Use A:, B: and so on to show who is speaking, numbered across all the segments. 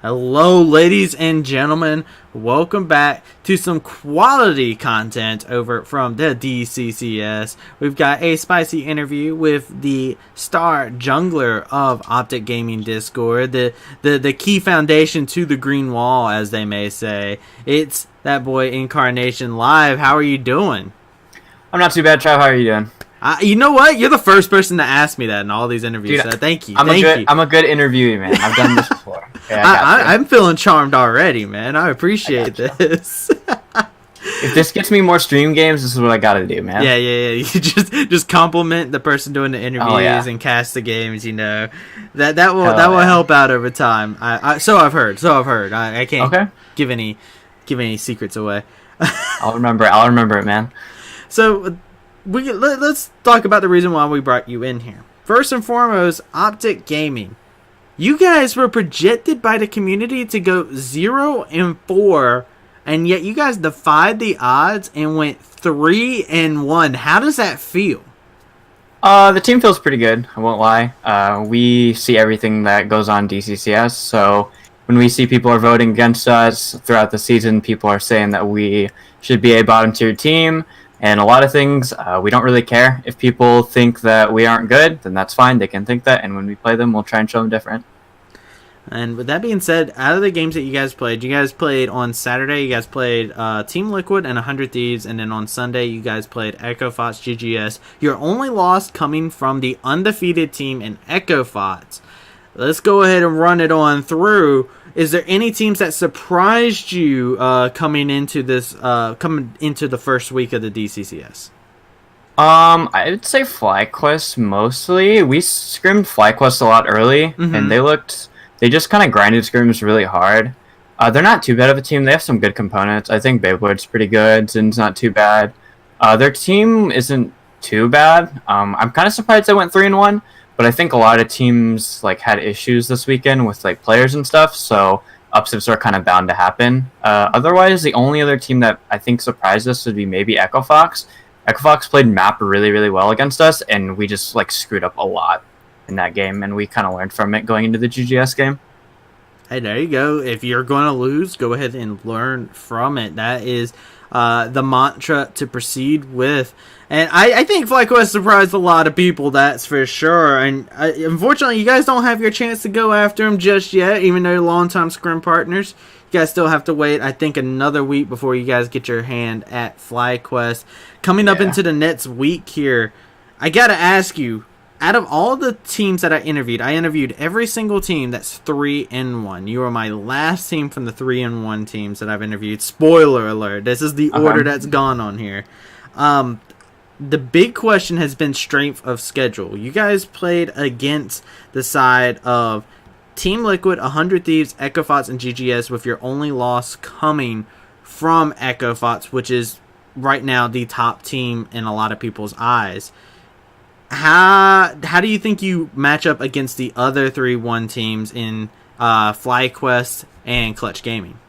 A: Hello, ladies and gentlemen. Welcome back to some quality content over from the DCCS. We've got a spicy interview with the star jungler of OpTic Gaming Discord, the key foundation to the green wall, as they may say. It's that boy IncarnationLive. How are you doing?
B: I'm not too bad, Trav. How are you doing?
A: You know what? You're the first person to ask me that in all these interviews.
B: Dude,
A: so thank you.
B: I'm a good interviewee, man. I've done this before. Yeah,
A: I'm feeling charmed already, man. I appreciate this.
B: If this gets me more stream games, this is what I gotta do, man.
A: Yeah. You just compliment the person doing the interviews and cast the games. You know, that will help out over time. So I've heard. I can't give any secrets away.
B: I'll remember it, man.
A: So let's talk about the reason why we brought you in here. First and foremost, OpTic Gaming. You guys were projected by the community to go 0-4, and yet you guys defied the odds and went 3-1. How does that feel?
B: The team feels pretty good. I won't lie. We see everything that goes on DCCS, so when we see people are voting against us throughout the season, people are saying that we should be a bottom tier team. And a lot of things, we don't really care. If people think that we aren't good, then that's fine. They can think that. And when we play them, we'll try and show them different.
A: And with that being said, out of the games that you guys played on Saturday, you guys played Team Liquid and 100 Thieves. And then on Sunday, you guys played EchoFots GGS. Your only loss coming from the undefeated team in EchoFots. Let's go ahead and run it on through. Is there any teams that surprised you coming into the first week of the DCCS?
B: I would say FlyQuest mostly. We scrimmed FlyQuest a lot early, and they just kind of grinded scrims really hard. They're not too bad of a team. They have some good components. I think Beyblade's pretty good. Zin's not too bad. Their team isn't too bad. I'm kind of surprised they went 3-1. But I think a lot of teams had issues this weekend with players and stuff, so upsets are kind of bound to happen. Otherwise, the only other team that I think surprised us would be maybe EchoFox. EchoFox played map really, really well against us, and we just screwed up a lot in that game, and we kind of learned from it going into the GGS game.
A: Hey, there you go. If you're going to lose, go ahead and learn from it. That is the mantra to proceed with. And I think FlyQuest surprised a lot of people, that's for sure. And unfortunately, you guys don't have your chance to go after them just yet, even though you're longtime scrim partners. You guys still have to wait, I think, another week before you guys get your hand at FlyQuest. Coming up into the next week here, I got to ask you, out of all the teams that I interviewed every single team that's 3-1. You are my last team from the 3-1 teams that I've interviewed. Spoiler alert. This is the order that's gone on here. The big question has been strength of schedule. You guys played against the side of Team Liquid, 100 Thieves, EchoFots, and GGS, with your only loss coming from EchoFots, which is right now the top team in a lot of people's eyes. How do you think you match up against the other 3-1 teams in FlyQuest and Clutch Gaming?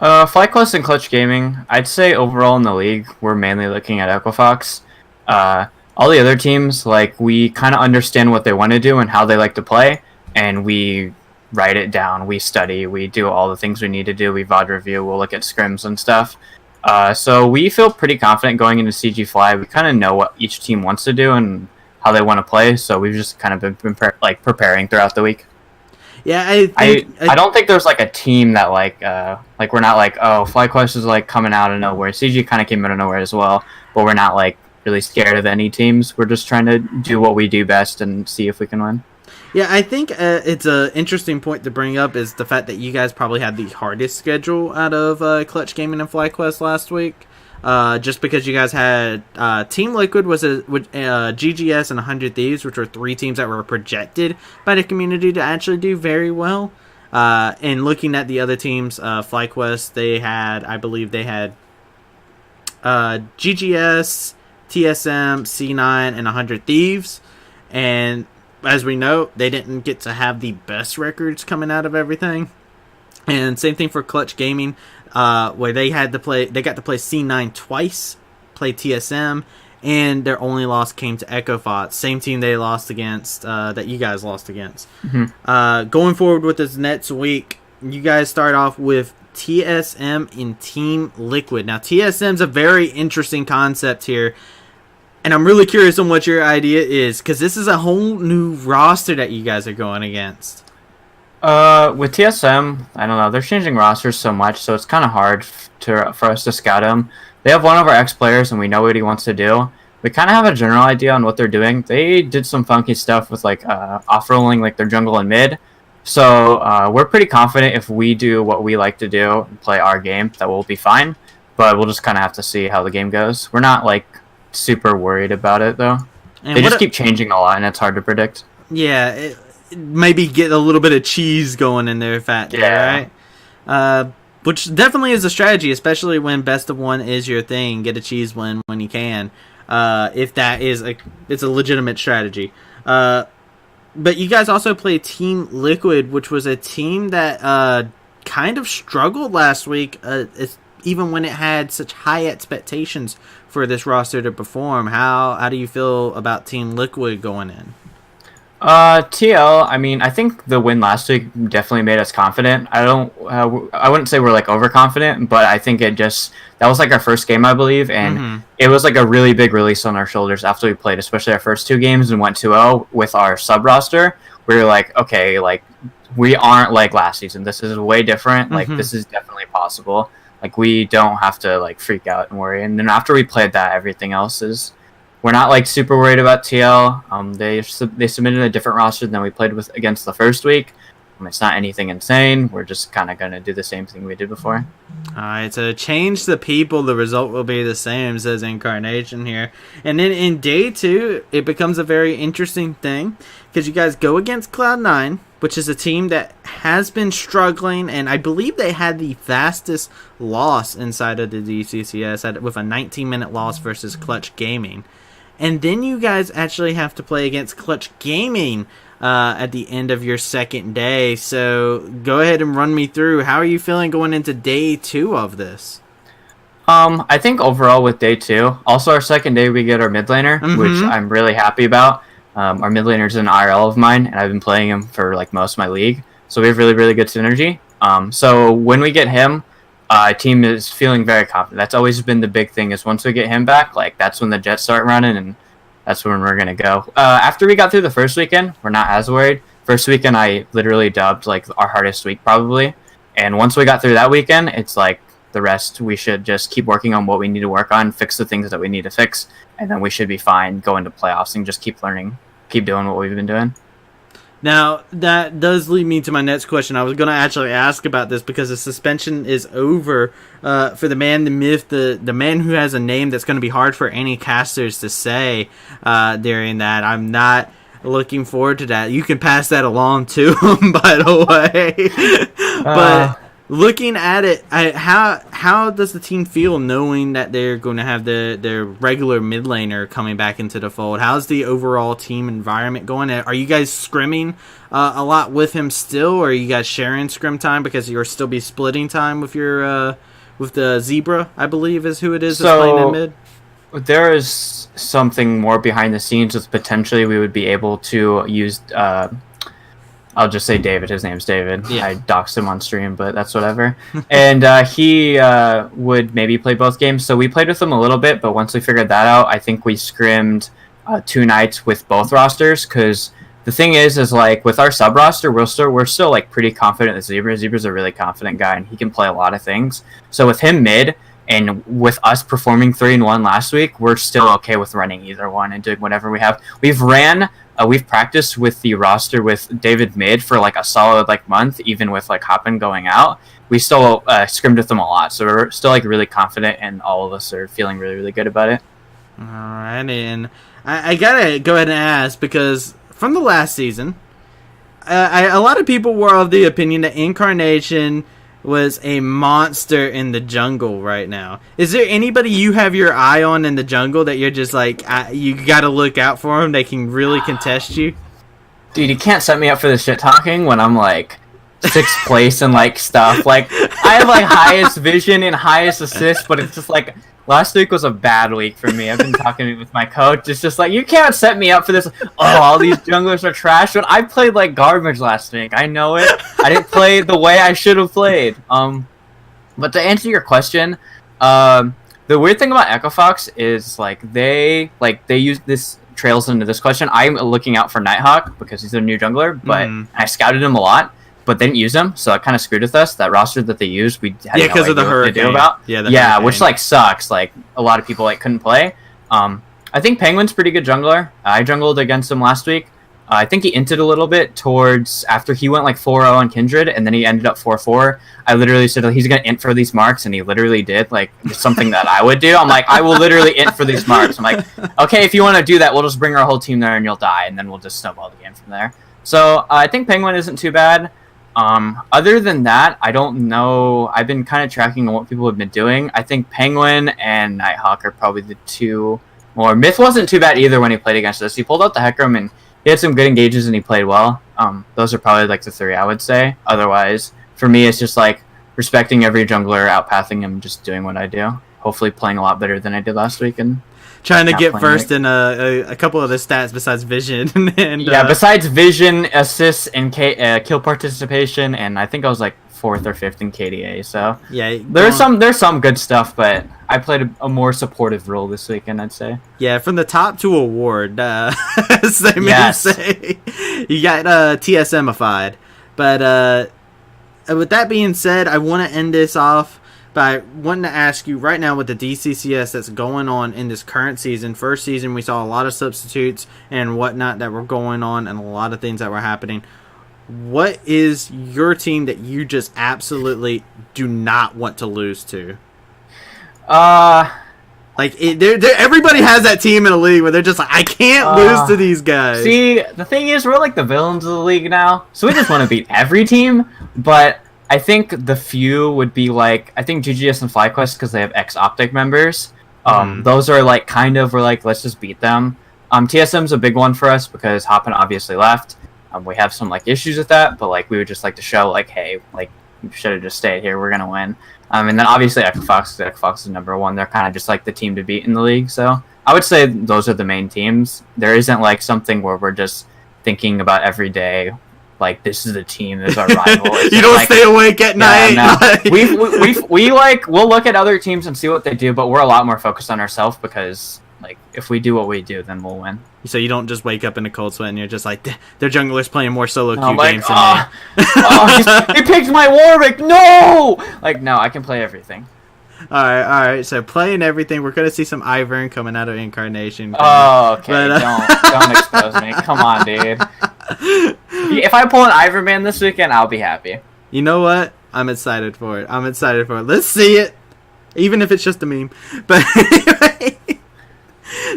B: FlyQuest and Clutch Gaming, I'd say overall in the league, we're mainly looking at EchoFox. All the other teams, we kind of understand what they want to do and how they like to play, and we write it down, we study, we do all the things we need to do, we VOD review, we'll look at scrims and stuff. So we feel pretty confident going into CG Fly. We kind of know what each team wants to do and how they want to play, so we've just kind of been preparing throughout the week.
A: Yeah,
B: I don't think there's a team that we're not FlyQuest is coming out of nowhere. CG kind of came out of nowhere as well, but we're not really scared of any teams. We're just trying to do what we do best and see if we can win.
A: Yeah, I think it's an interesting point to bring up is the fact that you guys probably had the hardest schedule out of Clutch Gaming and FlyQuest last week. Just because you guys had Team Liquid was GGS and 100 Thieves, which were three teams that were projected by the community to actually do very well. And looking at the other teams, FlyQuest, I believe they had GGS, TSM, C9, and 100 Thieves. And as we know, they didn't get to have the best records coming out of everything. And same thing for Clutch Gaming, where they got to play C9 twice, play TSM, and their only loss came to EchoFots, same team they lost against, that you guys lost against. Going forward with this next week, you guys start off with TSM and Team Liquid. Now, TSM's a very interesting concept here, and I'm really curious on what your idea is, because this is a whole new roster that you guys are going against.
B: With TSM, I don't know. They're changing rosters so much, so it's kind of hard for us to scout them. They have one of our ex-players, and we know what he wants to do. We kind of have a general idea on what they're doing. They did some funky stuff with, like, off-rolling, like, their jungle and mid. So, we're pretty confident if we do what we like to do and play our game, that we'll be fine. But we'll just kind of have to see how the game goes. We're not, like, super worried about it, though. And they just keep changing a lot, and it's hard to predict.
A: Yeah, maybe get a little bit of cheese going in there, right? Which definitely is a strategy, especially when best of one is your thing. Get a cheese win when you can, if that is it's a legitimate strategy. But you guys also play Team Liquid, which was a team that kind of struggled last week, even when it had such high expectations for this roster to perform. How do you feel about Team Liquid going in?
B: TL, I mean, I think the win last week definitely made us confident. I wouldn't say we're, like, overconfident, but I think that was, like, our first game, I believe, and it was, like, a really big release on our shoulders after we played, especially our first 2 games and went 2-0 with our sub-roster. We were like, okay, like, we aren't like last season. This is way different. Like, this is definitely possible. Like, we don't have to, like, freak out and worry. And then after we played that, everything else is... We're not, like, super worried about TL. They submitted a different roster than we played with against the first week. It's not anything insane. We're just kind of going to do the same thing we did before.
A: All right, so change the people, the result will be the same, says Incarnation here. And then in day 2, it becomes a very interesting thing, because you guys go against Cloud9, which is a team that has been struggling, and I believe they had the fastest loss inside of the DCCS with a 19-minute loss versus Clutch Gaming. And then you guys actually have to play against Clutch Gaming at the end of your second day. So go ahead and run me through. How are you feeling going into day 2 of this?
B: I think overall with day 2, also our second day we get our mid laner, which I'm really happy about. Our mid laner is an IRL of mine, and I've been playing him for like most of my league. So we have really, really good synergy. So when we get him, team is feeling very confident. That's always been the big thing, is once we get him back, like that's when the Jets start running, and that's when we're going to go. After we got through the first weekend, we're not as worried. First weekend, I literally dubbed like our hardest week probably. And once we got through that weekend, it's like the rest, we should just keep working on what we need to work on, fix the things that we need to fix, and then we should be fine going to playoffs and just keep learning, keep doing what we've been doing.
A: Now, that does lead me to my next question. I was going to actually ask about this because the suspension is over for the man, the myth, the man who has a name that's going to be hard for any casters to say during that. I'm not looking forward to that. You can pass that along to him, by the way. But looking at it, how does the team feel knowing that they're going to have their regular mid laner coming back into the fold? How's the overall team environment going? Are you guys scrimming a lot with him still, or are you guys sharing scrim time because you'll still be splitting time with your with the Zebra, I believe is who it is that's playing in mid?
B: There is something more behind the scenes with potentially we would be able to use... I'll just say David. His name's David. Yeah. I doxed him on stream, but that's whatever. And he would maybe play both games. So we played with him a little bit, but once we figured that out, I think we scrimmed 2 nights with both rosters. Because the thing is like with our sub roster, we're still like pretty confident that Zebra's a really confident guy, and he can play a lot of things. So with him mid, and with us performing 3-1 last week, we're still okay with running either one and doing whatever we have. We've practiced with the roster with David mid for like a solid like month, even with like Hoppin going out. We still scrimmed with them a lot, so we're still like really confident, and all of us are feeling really, really good about it.
A: All right, and I gotta go ahead and ask, because from the last season, a lot of people were of the opinion that Incarnation was a monster in the jungle right now. Is there anybody you have your eye on in the jungle that you're just like, you gotta look out for them, they can really contest you?
B: Dude, you can't set me up for this shit talking when I'm like 6th place and like stuff. Like, I have like highest vision and highest assist, but it's just like Last week was a bad week for me. I've been talking with my coach. It's just like, you can't set me up for this. Oh, all these junglers are trash. But I played like garbage last week. I know it. I didn't play the way I should have played. But to answer your question, the weird thing about Echo Fox is they use this trails into this question. I'm looking out for Nighthawk because he's a new jungler, but I scouted him a lot. But they didn't use them, so it kind of screwed with us. That roster that they used, we had
A: because of the hurricane.
B: About.
A: Yeah,
B: which like sucks. Like a lot of people like couldn't play. I think Penguin's pretty good jungler. I jungled against him last week. I think he inted a little bit towards after he went like 4-0 on Kindred, and then he ended up 4-4. I literally said he's gonna int for these marks, and he literally did. Like just something that I would do. I'm like, I will literally int for these marks. I'm like, okay, if you want to do that, we'll just bring our whole team there, and you'll die, and then we'll just snowball the game from there. So I think Penguin isn't too bad. Other than that, I don't know. I've been kind of tracking on what people have been doing. I think Penguin and Nighthawk are probably the two more. Myth wasn't too bad either when he played against us. He pulled out the Hecarim and he had some good engages and he played well. Those are probably like the three I would say. Otherwise, for me, it's just like respecting every jungler, outpathing him, just doing what I do. Hopefully playing a lot better than I did last week and
A: trying to get first in a couple of the stats besides vision. And
B: besides vision, assists, and kill participation, and I think I was like 4th or 5th in KDA. So
A: yeah,
B: there's some good stuff, but I played a more supportive role this weekend, I'd say.
A: Yeah, from the top to award, as they may say, you got TSMified. But with that being said, I want to end this off by wanting to ask you right now with the DCCS that's going on in this current season. First season, we saw a lot of substitutes and whatnot that were going on and a lot of things that were happening. What is your team that you just absolutely do not want to lose to? Everybody has that team in a league where they're just like, I can't lose to these guys.
B: See, the thing is, we're like the villains of the league now, so we just want to beat every team, but I think the few would be like, I think GGS and FlyQuest because they have ex-OpTic members. Those are like kind of, we're like, let's just beat them. TSM's a big one for us because Hoppin obviously left. We have some like issues with that, but like we would just like to show like, hey, like you should have just stayed here. We're gonna win. And then obviously Echo Fox is number one. They're kind of just like the team to beat in the league. So I would say those are the main teams. There isn't like something where we're just thinking about every day. Like, this is the team that's our rival.
A: You don't stay awake at night.
B: No. We'll look at other teams and see what they do, but we're a lot more focused on ourselves because, like, if we do what we do, then we'll win.
A: So you don't just wake up in a cold sweat and you're just like, their jungler's playing more solo queue games than me.
B: He picked my Warwick. No! Like, no, I can play everything.
A: All right. So playing everything, we're gonna see some Ivern coming out of Incarnation.
B: Oh, okay. But, don't expose me. Come on, dude. If I pull an Ivern man this weekend, I'll be happy.
A: You know what? I'm excited for it. Let's see it, even if it's just a meme. But anyway,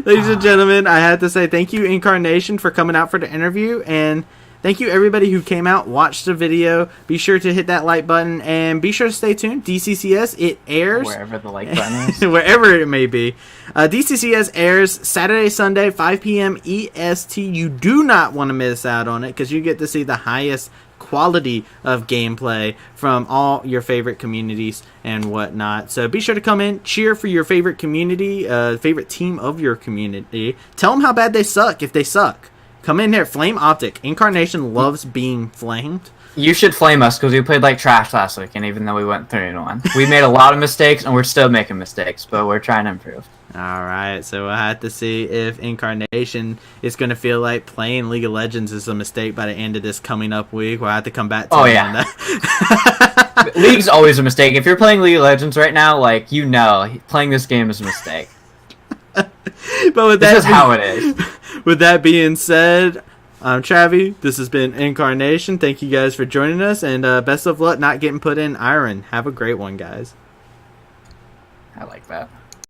A: ladies and gentlemen, I had to say thank you, Incarnation, for coming out for the interview, and thank you everybody who came out, watched the video. Be sure to hit that like button and be sure to stay tuned. DCCS, it airs
B: wherever the like button is.
A: Wherever it may be. DCCS airs Saturday, Sunday, 5 p.m. EST. You do not want to miss out on it because you get to see the highest quality of gameplay from all your favorite communities and whatnot. So be sure to come in, cheer for your favorite community, favorite team of your community. Tell them how bad they suck if they suck. Come in there, flame OpTic. Incarnation loves being flamed.
B: You should flame us because we played like trash last week, and even though we went 3-1, we made a lot of mistakes, and we're still making mistakes, but we're trying to improve.
A: All right, so we'll have to see if Incarnation is going to feel like playing League of Legends is a mistake by the end of this coming up week. We'll have to come back to on
B: that. League's always a mistake. If you're playing League of Legends right now, like, you know, playing this game is a mistake.
A: But with
B: this is how it is.
A: With that being said, I'm Travi. This has been Incarnation. Thank you guys for joining us, and best of luck not getting put in iron. Have a great one, guys.
B: I like that.